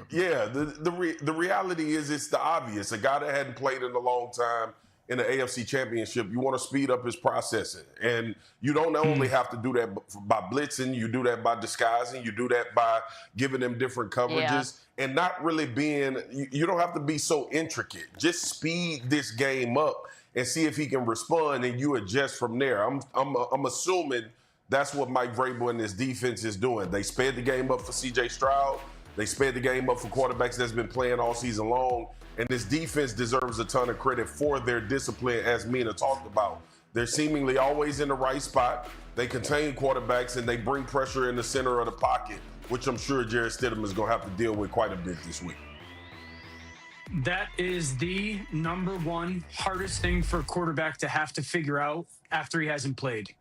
Yeah, the reality is it's the obvious. A guy that hadn't played in a long time in the AFC Championship, you want to speed up his processing, and you don't only have to do that by blitzing. You do that by disguising. You do that by giving him different Yeah. coverages, and not really being. You don't have to be so intricate. Just speed this game up and see if he can respond, and you adjust from there. I'm assuming that's what Mike Vrabel and his defense is doing. They sped the game up for C.J. Stroud. They sped the game up for quarterbacks that's been playing all season long. And this defense deserves a ton of credit for their discipline, as Mina talked about. They're seemingly always in the right spot. They contain quarterbacks and they bring pressure in the center of the pocket, which I'm sure Jarrett Stidham is going to have to deal with quite a bit this week. That is the number one hardest thing for a quarterback to have to figure out after he hasn't played.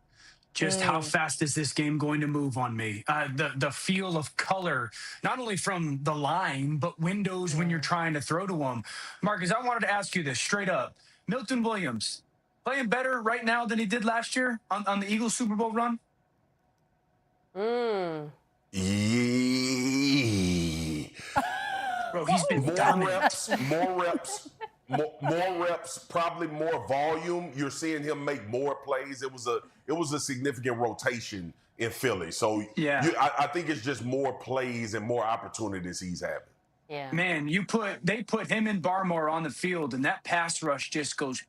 Just how fast is this game going to move on me? The feel of color, not only from the line, but windows when you're trying to throw to them. Marcus, I wanted to ask you this straight up. Milton Williams, playing better right now than he did last year on the Eagles Super Bowl run? Bro, he's been more reps, probably more volume. You're seeing him make more plays. It was a significant rotation in Philly. So yeah, I think it's just more plays and more opportunities he's having. Yeah. Man, they put him and Barmore on the field, and that pass rush just goes.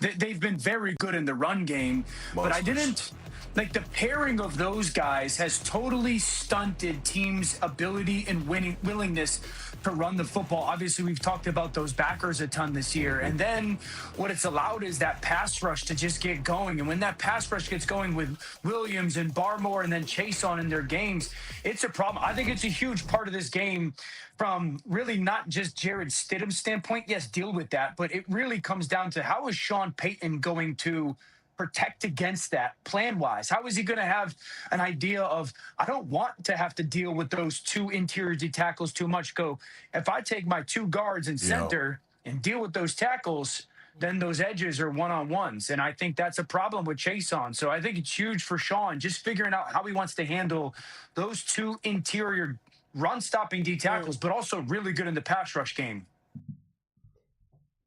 They've been very good in the run game, but I didn't like the pairing of those guys has totally stunted teams' ability and willingness to run the football. Obviously, we've talked about those backers a ton this year, and then what it's allowed is that pass rush to just get going. And when that pass rush gets going with Williams and Barmore and then Chase on in their games, it's a problem. I think it's a huge part of this game from really not just Jarrett Stidham's standpoint. Yes, deal with that, but it really comes down to how is Sean Payton going to protect against that plan-wise? How is he going to have an idea of, I don't want to have to deal with those two interior D tackles too much. Go, if I take my two guards and center and deal with those tackles, then those edges are one-on-ones. And I think that's a problem with Chase on. So I think it's huge for Sean, just figuring out how he wants to handle those two interior run-stopping D tackles, but also really good in the pass rush game.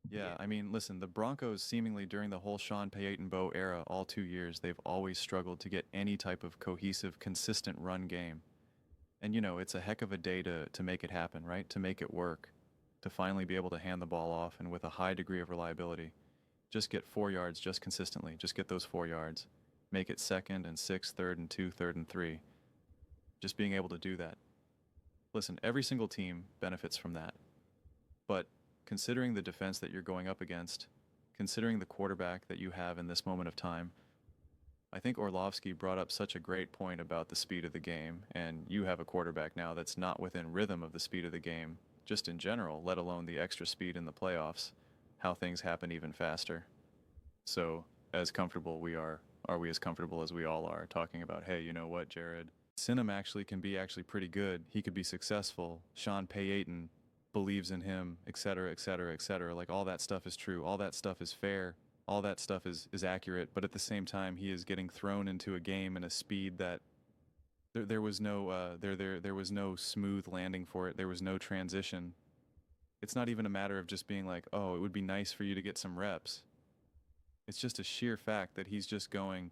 Yeah, I mean, listen, the Broncos seemingly during the whole Sean Payton-Bo era, all 2 years, they've always struggled to get any type of cohesive, consistent run game. And, you know, it's a heck of a day to make it happen, right? To make it work, to finally be able to hand the ball off and with a high degree of reliability. Just get 4 yards just consistently. Just get those 4 yards. Make it 2nd and 6, 3rd and 2, 3rd and 3. Just being able to do that. Listen, every single team benefits from that. But considering the defense that you're going up against, considering the quarterback that you have in this moment of time, I think Orlovsky brought up such a great point about the speed of the game, and you have a quarterback now that's not within rhythm of the speed of the game, just in general, let alone the extra speed in the playoffs, how things happen even faster. So, as comfortable are we as comfortable as we all are talking about, hey, you know what, Jared? Stidham actually can be pretty good. He could be successful. Sean Payton believes in him, et cetera, et cetera, et cetera. Like, all that stuff is true. All that stuff is fair. All that stuff is accurate. But at the same time, he is getting thrown into a game in a speed that there was no there was no smooth landing for it. There was no transition. It's not even a matter of just being like, oh, it would be nice for you to get some reps. It's just a sheer fact that he's just going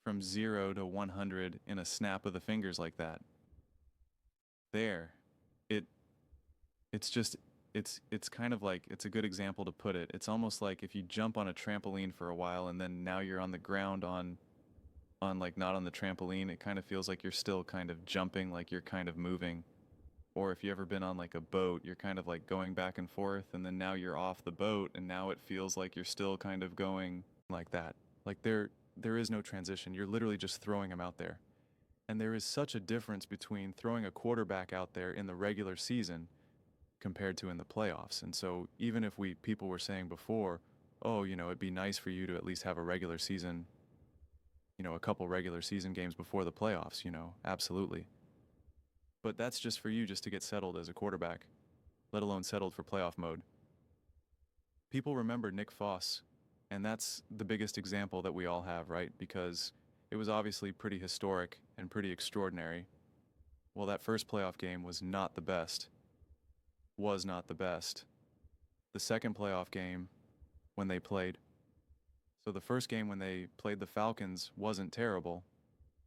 from 0 to 100 in a snap of the fingers like that. It's kind of like, it's a good example to put it. It's almost like if you jump on a trampoline for a while and then now you're on the ground on like not on the trampoline, it kind of feels like you're still kind of jumping, like you're kind of moving. Or if you ever been on like a boat, you're kind of like going back and forth and then now you're off the boat and now it feels like you're still kind of going like that. Like there is no transition. You're literally just throwing him out there. And there is such a difference between throwing a quarterback out there in the regular season compared to in the playoffs. And so even if people were saying before, oh, you know, it'd be nice for you to at least have a regular season, you know, a couple regular season games before the playoffs, you know, absolutely. But that's just for you just to get settled as a quarterback, let alone settled for playoff mode. People remember Nick Foss, and that's the biggest example that we all have, right? Because it was obviously pretty historic and pretty extraordinary. Well, that first playoff game was not the best. Was not the best. The second playoff game when they played. So the first game when they played the Falcons wasn't terrible,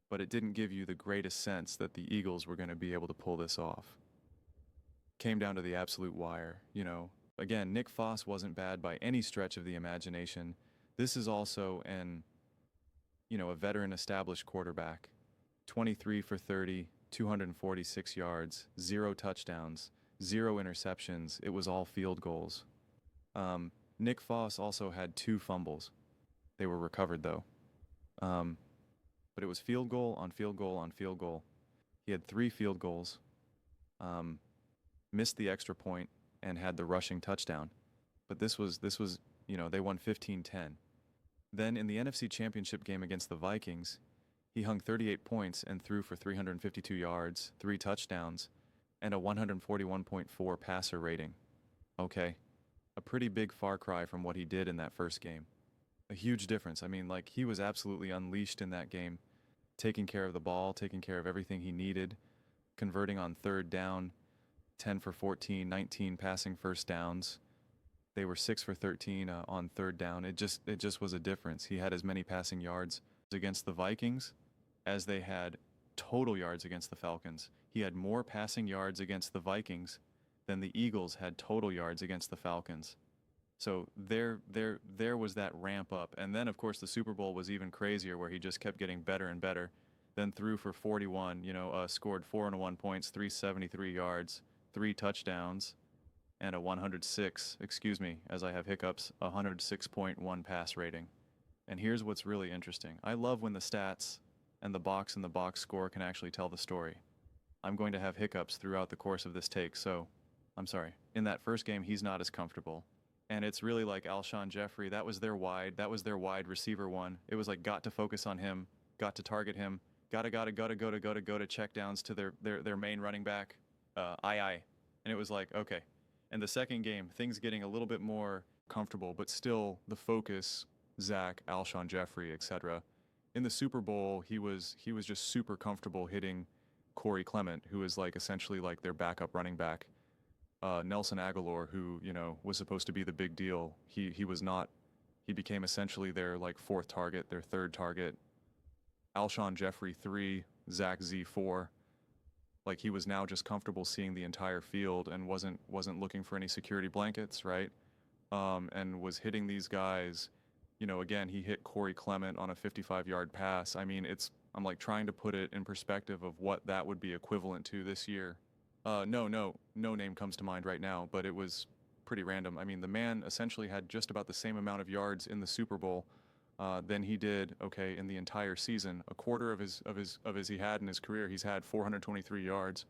but it didn't give you the greatest sense that the Eagles were going to be able to pull this off. Came down to the absolute wire, you know. Again, Nick Foss wasn't bad by any stretch of the imagination. This is also a veteran established quarterback. 23 for 30, 246 yards, 0 touchdowns, 0 interceptions. It was all field goals. Nick Foss also had 2 fumbles. They were recovered though. But it was field goal on field goal on field goal. He had 3 field goals, missed the extra point, and had the rushing touchdown. But this was they won 15-10. Then in the NFC Championship game against the Vikings, he hung 38 points and threw for 352 yards, 3 touchdowns, and a 141.4 passer rating. Okay, a pretty big far cry from what he did in that first game. A huge difference. I mean, like, he was absolutely unleashed in that game, taking care of the ball, taking care of everything he needed, converting on third down, 10 for 14, 19 passing first downs. They were 6 for 13 on third down. It just was a difference. He had as many passing yards against the Vikings as they had total yards against the Falcons. He had more passing yards against the Vikings than the Eagles had total yards against the Falcons. So there was that ramp up. And then, of course, the Super Bowl was even crazier, where he just kept getting better and better. Then threw for 41, scored 401 points, 373 yards, 3 touchdowns, and a 106.1 pass rating. And here's what's really interesting. I love when the stats and the box score can actually tell the story. I'm going to have hiccups throughout the course of this take, so I'm sorry. In that first game, he's not as comfortable. And it's really like Alshon Jeffrey. That was their wide receiver one. It was like, got to focus on him, got to target him, got to check downs to their main running back, and it was like, okay. And the second game, things getting a little bit more comfortable, but still the focus, Zach, Alshon Jeffrey, etc. In the Super Bowl, he was just super comfortable hitting Corey Clement, who is like essentially like their backup running back. Nelson Aguilar, who, was supposed to be the big deal, he was not. He became essentially their like 4th target, their 3rd target. Alshon Jeffrey 3, Zach Z 4. Like, he was now just comfortable seeing the entire field and wasn't looking for any security blankets, right? And was hitting these guys. Again, he hit Corey Clement on a 55-yard pass. I mean, I'm like trying to put it in perspective of what that would be equivalent to this year. No name comes to mind right now, but it was pretty random. I mean, the man essentially had just about the same amount of yards in the Super Bowl than he did, in the entire season. A quarter of his he had in his career. He's had 423 yards,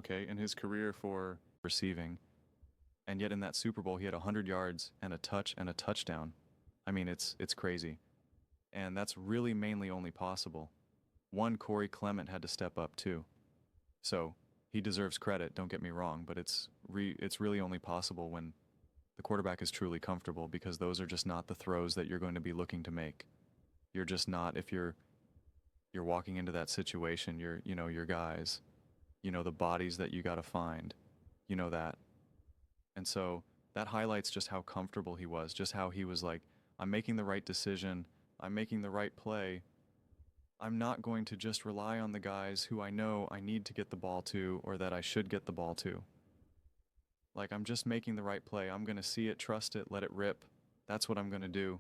in his career for receiving. And yet in that Super Bowl, he had 100 yards and a touchdown. I mean, it's crazy. And that's really mainly only possible. One, Corey Clement had to step up too. So he deserves credit, don't get me wrong, but it's really only possible when the quarterback is truly comfortable, because those are just not the throws that you're going to be looking to make. You're just not, if you're walking into that situation, your guys, the bodies that you got to find, that. And so that highlights just how comfortable he was, just how he was like, I'm making the right decision, I'm making the right play. I'm not going to just rely on the guys who I know I need to get the ball to, or that I should get the ball to. Like, I'm just making the right play. I'm going to see it, trust it, let it rip. That's what I'm going to do.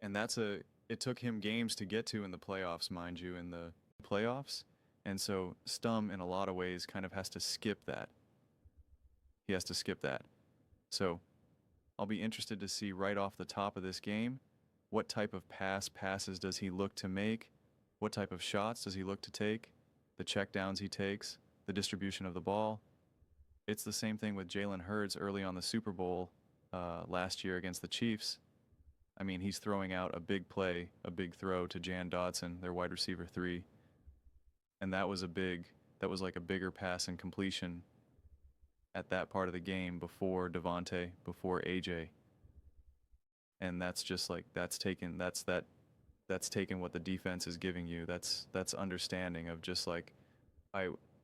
And it took him games to get to in the playoffs, mind you, in the playoffs. And so Stum, in a lot of ways, kind of has to skip that. He has to skip that. So I'll be interested to see right off the top of this game, what type of passes does he look to make? What type of shots does he look to take? The checkdowns he takes, the distribution of the ball. It's the same thing with Jalen Hurts early on the Super Bowl last year against the Chiefs. I mean, he's throwing out a big play, a big throw to Jan Dotson, their wide receiver 3. And that was like a bigger pass and completion at that part of the game before Devontae, before AJ. And that's just like, that's taken what the defense is giving you. That's understanding of just like,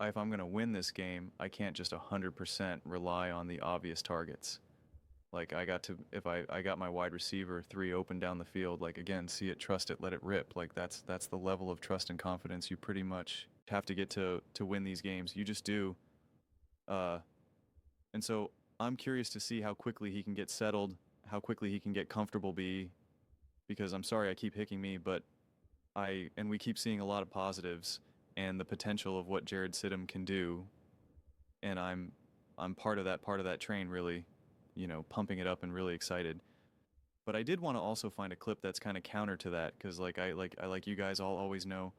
if I'm gonna win this game, I can't just 100% rely on the obvious targets. Like if I got my wide receiver 3 open down the field, like again, see it, trust it, let it rip. Like that's the level of trust and confidence you pretty much have to get to win these games. You just do. And so I'm curious to see how quickly he can get settled, how quickly he can get comfortable because I'm sorry I keep hicking me, but we keep seeing a lot of positives and the potential of what Jarrett Stidham can do, and I'm part of that train, really, pumping it up and really excited. But I did want to also find a clip that's kind of counter to that, because like you guys all always know,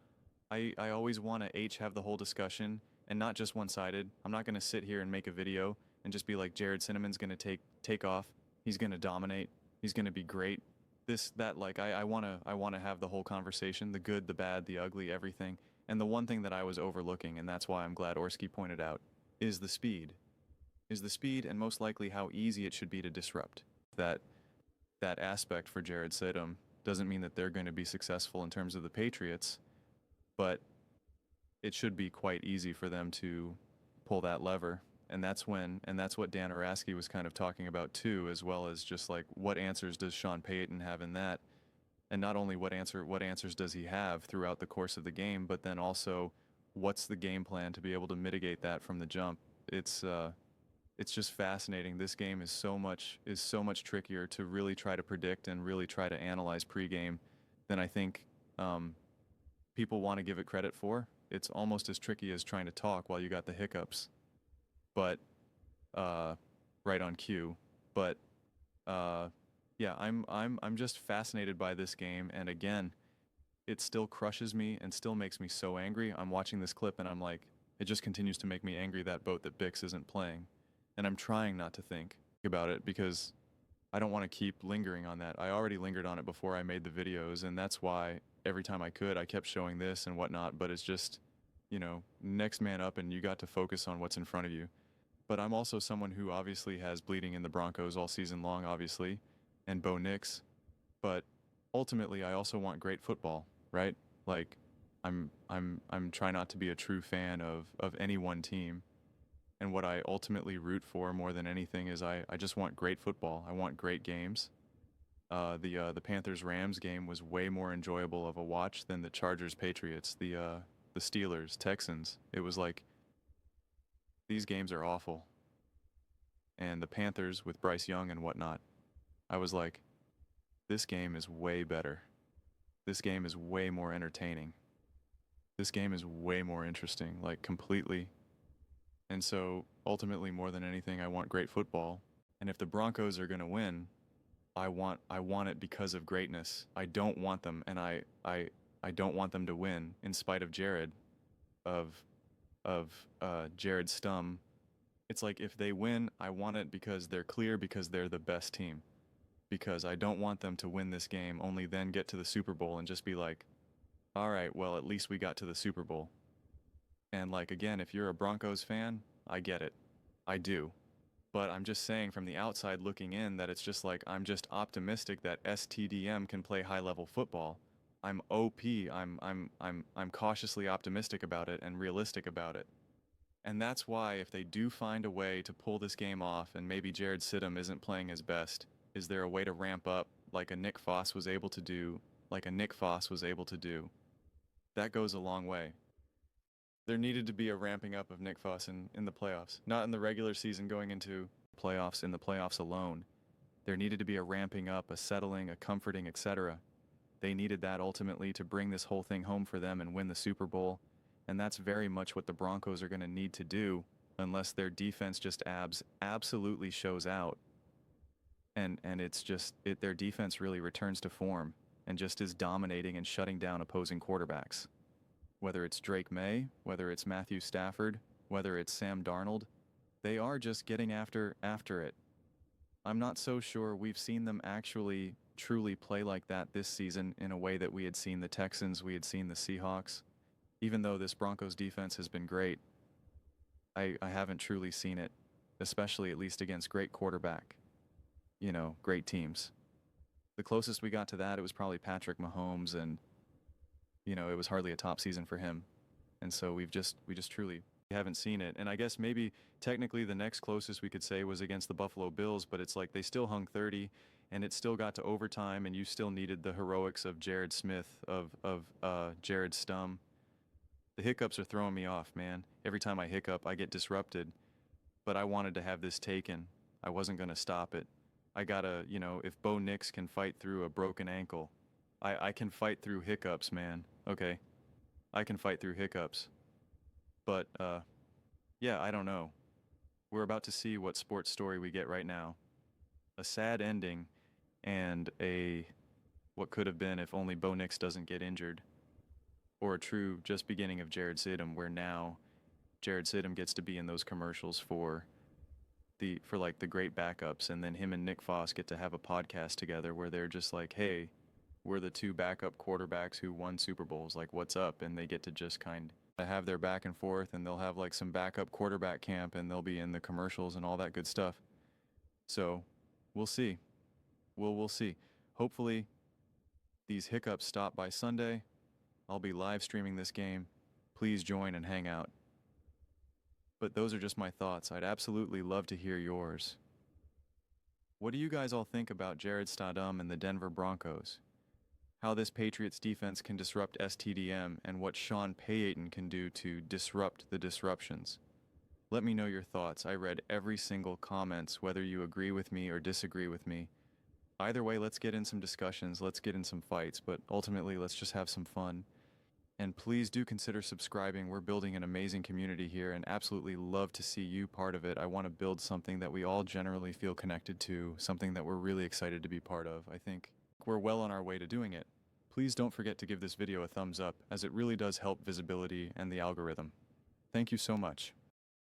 I always want to have the whole discussion and not just one-sided. I'm not going to sit here and make a video and just be like Jared Cinnamon's going to take off. He's going to dominate. He's going to be great. I want to have the whole conversation, the good, the bad, the ugly, everything. And the one thing that I was overlooking, and that's why I'm glad Orlovsky pointed out, is the speed. And most likely how easy it should be to disrupt. That aspect for Jarrett Stidham doesn't mean that they're going to be successful in terms of the Patriots, but it should be quite easy for them to pull that lever. And that's what Dan Orlovsky was kind of talking about too, as well as just like what answers does Sean Payton have in that, and not only what answers does he have throughout the course of the game, but then also what's the game plan to be able to mitigate that from the jump. It's just fascinating. This game is so much trickier to really try to predict and really try to analyze pregame than I think people want to give it credit for. It's almost as tricky as trying to talk while you got the hiccups, but right on cue. But yeah, I'm just fascinated by this game, and again, it still crushes me and still makes me so angry. I'm watching this clip and I'm like, it just continues to make me angry that Bix isn't playing. And I'm trying not to think about it because I don't want to keep lingering on that. I already lingered on it before I made the videos, and that's why every time I could, I kept showing this and whatnot, but it's just, next man up, and you got to focus on what's in front of you. But I'm also someone who obviously has bleeding in the Broncos all season long, obviously, and Bo Nix. But ultimately, I also want great football, right? Like, I'm trying not to be a true fan of any one team. And what I ultimately root for more than anything is I just want great football. I want great games. The Panthers-Rams game was way more enjoyable of a watch than the Chargers-Patriots, the Steelers, Texans. It was like, these games are awful. And the Panthers with Bryce Young and whatnot, I was like, this game is way better. This game is way more entertaining. This game is way more interesting, like completely. And so ultimately, more than anything, I want great football. And if the Broncos are going to win, I want it because of greatness. I don't want them, and I don't want them to win in spite of Jared Stidham. It's like if they win, I want it because they're clear, because they're the best team. Because I don't want them to win this game, only then get to the Super Bowl and just be like, all right, well, at least we got to the Super Bowl. And like, again, if you're a Broncos fan, I get it. I do. But I'm just saying from the outside looking in that it's just like, I'm just optimistic that STDM can play high-level football. I'm OP. I'm cautiously optimistic about it and realistic about it. And that's why if they do find a way to pull this game off, and maybe Jarrett Stidham isn't playing his best, is there a way to ramp up like a Nick Foss was able to do? That goes a long way. There needed to be a ramping up of Nick Foss in the playoffs. Not in the regular season going into playoffs, in the playoffs alone. There needed to be a ramping up, a settling, a comforting, etc. They needed that ultimately to bring this whole thing home for them and win the Super Bowl. And that's very much what the Broncos are going to need to do unless their defense just absolutely shows out. And it's just, their defense really returns to form and just is dominating and shutting down opposing quarterbacks. Whether it's Drake May, whether it's Matthew Stafford, whether it's Sam Darnold, they are just getting after it. I'm not so sure we've seen them actually truly play like that this season in a way that we had seen the Texans, we had seen the Seahawks. Even though this Broncos defense has been great, I haven't truly seen it, especially at least against great quarterback, great teams. The closest we got to that, it was probably Patrick Mahomes, and it was hardly a top season for him. And so we just truly haven't seen it. And I guess maybe technically the next closest we could say was against the Buffalo Bills, but it's like they still hung 30 and it still got to overtime and you still needed the heroics of Jared Smith, of Jarrett Stidham. The hiccups are throwing me off, man. Every time I hiccup, I get disrupted. But I wanted to have this taken. I wasn't going to stop it. I gotta, you know, if Bo Nix can fight through a broken ankle, I can fight through hiccups, man. Okay? I can fight through hiccups. But, yeah, I don't know. We're about to see what sports story we get right now. A sad ending and what could have been if only Bo Nix doesn't get injured. Or a true just beginning of Jarrett Stidham, where now Jarrett Stidham gets to be in those commercials for like the great backups, and then him and Nick Foss get to have a podcast together where they're just like, hey, we're the two backup quarterbacks who won Super Bowls, like what's up? And they get to just kind of have their back and forth, and they'll have like some backup quarterback camp, and they'll be in the commercials and all that good stuff. So we'll see. We'll see. Hopefully these hiccups stop by Sunday. I'll be live streaming this game. Please join and hang out. But those are just my thoughts. I'd absolutely love to hear yours. What do you guys all think about Jarrett Stidham and the Denver Broncos? How this Patriots defense can disrupt STDM, and what Sean Payton can do to disrupt the disruptions? Let me know your thoughts. I read every single comments, whether you agree with me or disagree with me. Either way, let's get in some discussions, let's get in some fights, but ultimately let's just have some fun. And please do consider subscribing. We're building an amazing community here and absolutely love to see you part of it. I want to build something that we all generally feel connected to, something that we're really excited to be part of. I think we're well on our way to doing it. Please don't forget to give this video a thumbs up, as it really does help visibility and the algorithm. Thank you so much.